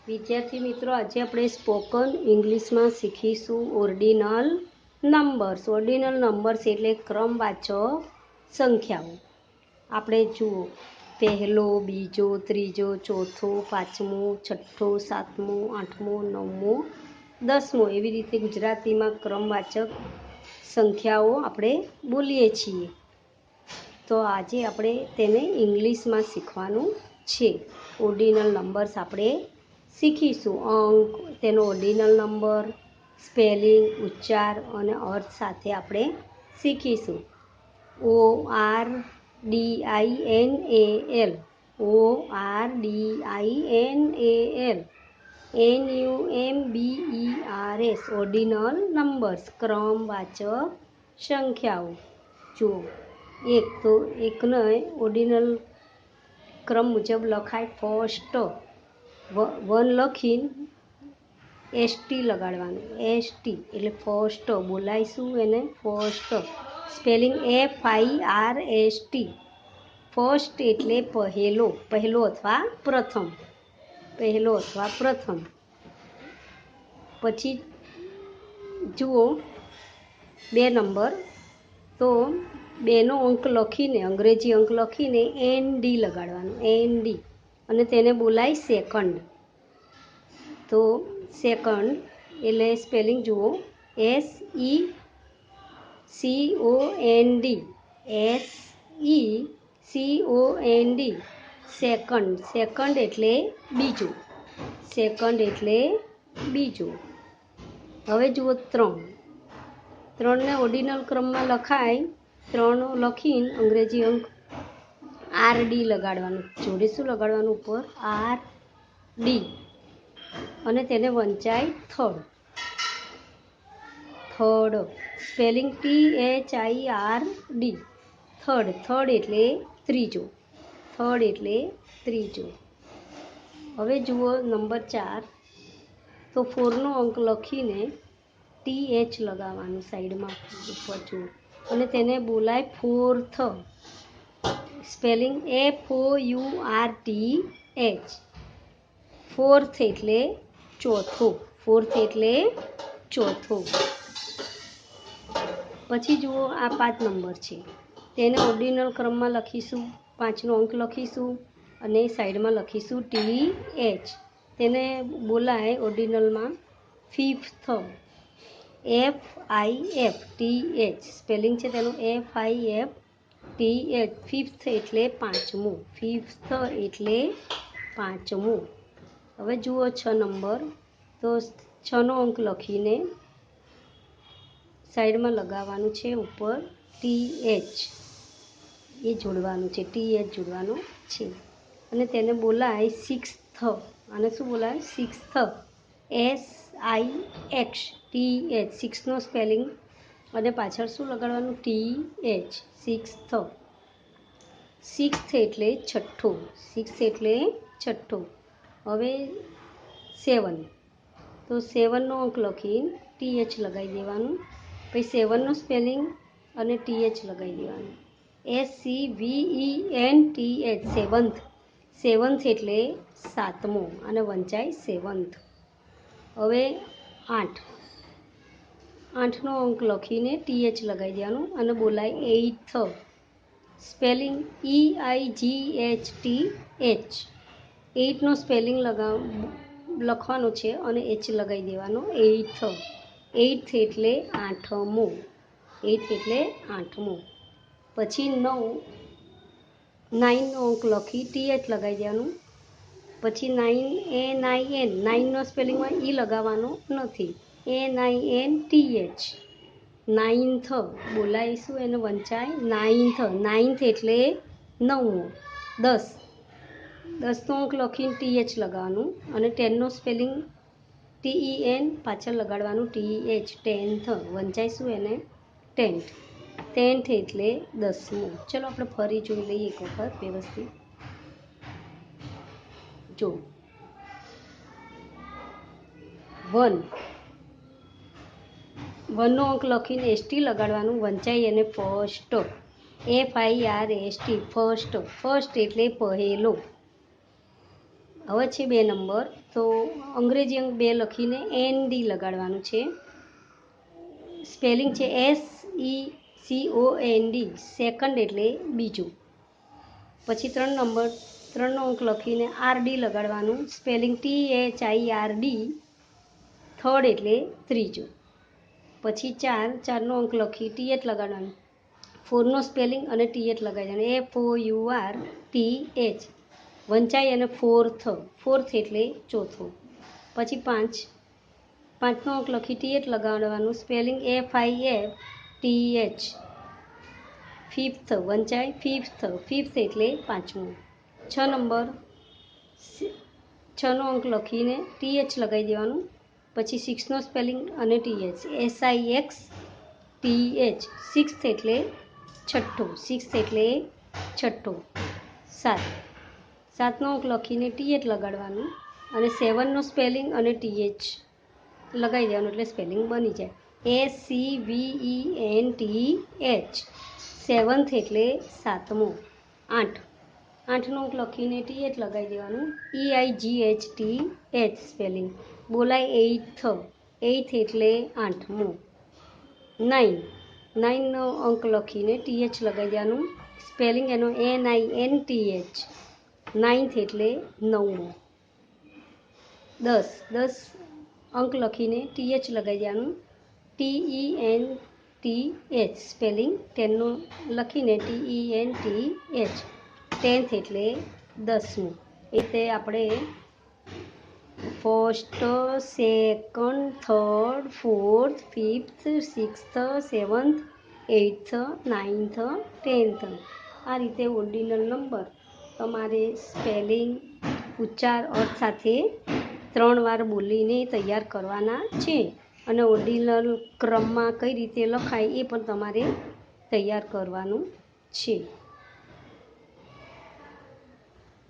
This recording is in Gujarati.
વિદ્યાર્થી મિત્રો, આજે આપણે સ્પોકન ઇંગ્લિશમાં શીખીશું ઓર્ડિનલ નંબર્સ. ઓર્ડિનલ નંબર્સ એટલે ક્રમવાચક સંખ્યાઓ. આપણે જુઓ, પહેલો, બીજો, ત્રીજો, ચોથો, પાંચમો, છઠ્ઠો, સાતમો, આઠમો, નવમો, દસમો, એવી રીતે ગુજરાતીમાં ક્રમવાચક સંખ્યાઓ આપણે બોલીએ છીએ. તો આજે આપણે તેને ઇંગ્લિશમાં શીખવાનું છે. ઓર્ડિનલ નંબર્સ આપણે શીખીશું. અંક, તેનો ઓર્ડિનલ નંબર, સ્પેલિંગ, ઉચ્ચાર અને અર્થ સાથે આપણે શીખીશું. ORDINAL, ORDINAL, NUMBERS, ordinal numbers, ક્રમવાચક સંખ્યાઓ. જુઓ, એકને ઓર્ડિનલ ક્રમ મુજબ લખાય. ફર્સ્ટ 1 લખીને ST લગાડવાનું. ST એટલે ફર્સ્ટ બોલાઈશું એને ફર્સ્ટ. Spelling FIRST. ફર્સ્ટ એટલે પહેલો અથવા પ્રથમ. પછી જુઓ 2 નંબર, તો 2નો અંક લખીને, અંગ્રેજી અંક લખીને ND લગાડવાનું. ND અને તેને બોલાય સેકન્ડ. તો સેકન્ડ એટલે સ્પેલિંગ જુઓ, SECOND, SECOND, સેકન્ડ એટલે બીજું. હવે જુઓ 3ને ઓર્ડિનલ ક્રમમાં લખાય. 3 લખીને અંગ્રેજી અંક RD લગાડવાનું. જોડે શું લગાડવાનું? ઉપર RD અને તેને વંચાય થર્ડ. Spelling THIRD. થર્ડ એટલે ત્રીજો. હવે જુઓ નંબર 4, તો 4નો અંક લખીને TH લગાવવાનું સાઈડમાં ઉપર જુઓ અને તેને બોલાય ફોર્થ. Spelling FOURTH. ફોર્થ એટલે ચોથો. પછી જુઓ, આ 5 નંબર છે. તેને ઓર્ડિનલ ક્રમમાં લખીશું. 5નો અંક લખીશું અને સાઈડમાં લખીશું TH. તેને બોલાય ઓર્ડિનલમાં ફિફ્થ. FIFTH. સ્પેલિંગ છે તેનું FIFTH. ફિફ્થ એટલે પાંચમું. હવે જુઓ 6 નંબર, તો 6નો અંક લખીને સાઈડમાં લગાવવાનું છે ઉપર TH. એ જોડવાનું છે, TH જોડવાનું છે અને તેને બોલાય સિક્સ્થ. અને શું બોલાય? સિક્સ્થ. SIXTH. સિક્સનો સ્પેલિંગ અને પાછળ શું લગાડવાનું? TH. સિક્સ્થ એટલે છઠ્ઠો. હવે 7, તો 7નો અંક લખીને TH લગાવી દેવાનું. પછી 7નો સ્પેલિંગ અને TH લગાવી દેવાનું. SEVENTH. સેવન્થ એટલે સાતમો અને વંચાય સેવન્થ. હવે 8નો અંક લખીને TH લગાવી દેવાનું અને બોલાય એઇથ. Spelling EIGHTH. 8નો સ્પેલિંગ લખવાનો છે અને H લગાવી દેવાનો. એઇથ એટલે આઠમો. પછી 9નો અંક લખી TH લગાવી દેવાનું. પછી 9નો સ્પેલિંગમાં E લગાવવાનો નથી. NINTH. નાઇન્થ બોલાવીશું, એને વંચાય નાઇન્થ એટલે નવમો. 10નો અંક લખીને TH લગાવવાનું અને 10નો સ્પેલિંગ TEN પાછળ લગાડવાનું TH. 10th વંચાઈશું એને 10th એટલે 10મો. ચલો આપણે ફરી જોઈ લઈએ એક વખત વ્યવસ્થિત. જો 1નો અંક લખીને ST લગાડવાનું, વંચાઈ એને ફર્સ્ટ. FIRST. ફર્સ્ટ એટલે પહેલો. હવે છે 2 નંબર. તો અંગ્રેજી અંક 2 લખીને ND લગાડવાનું છે. સ્પેલિંગ છે SECOND, સેકન્ડ એટલે બીજું. પછી 3 નંબર, 3નો અંક લખીને RD લગાડવાનું. સ્પેલિંગ THIRD, થર્ડ એટલે ત્રીજું. પછી 4નો અંક લખી TH લગાડવાનું. 4નો સ્પેલિંગ અને TH લગાડી દેવાનું, FOURTH, વંચાય અને ફોર્થ એટલે ચોથું. પછી 5નો અંક લખી TH લગાડવાનું. સ્પેલિંગ FIFTH, ફિફ્થ, વંચાય ફિફ્થ એટલે પાંચમું. 6 નંબર, 6નો અંક લખીને TH લગાવી દેવાનું. પછી 6નો સ્પેલિંગ અને TH, SIXTH, સિક્સ્થ એટલે છઠ્ઠું. 7નો અંક લખીને TH લગાડવાનું અને 7નો સ્પેલિંગ અને TH લગાવી દેવાનું એટલે સ્પેલિંગ બની જાય, SEVENTH, સેવન્થ એટલે સાતમું. 8નો અંક લખીને TH લગાવી દેવાનું, EIGHTH, સ્પેલિંગ બોલાય એઇથ એટલે આઠમું. 9નો અંક લખીને TH લગાવી દેવાનું. સ્પેલિંગ એનો NINTH, નાઇન્થ એટલે નવમું. 10 અંક લખીને TH લગાવી દેવાનું. TENTH, સ્પેલિંગ 10નો લખીને TENTH, 10th એટલે 10મું. એ રીતે આપણે first, second, third, fourth, fifth, sixth, seventh, eighth, ninth, 10th આ રીતે ઓર્ડિનલ નંબર તમારે સ્પેલિંગ, ઉચ્ચાર, અર્થ સાથે 3 વાર બોલીને તૈયાર કરવાના છે. અને ઓર્ડિનલ ક્રમમાં કઈ રીતે લખાય એ પણ તમારે તૈયાર કરવાનું છે.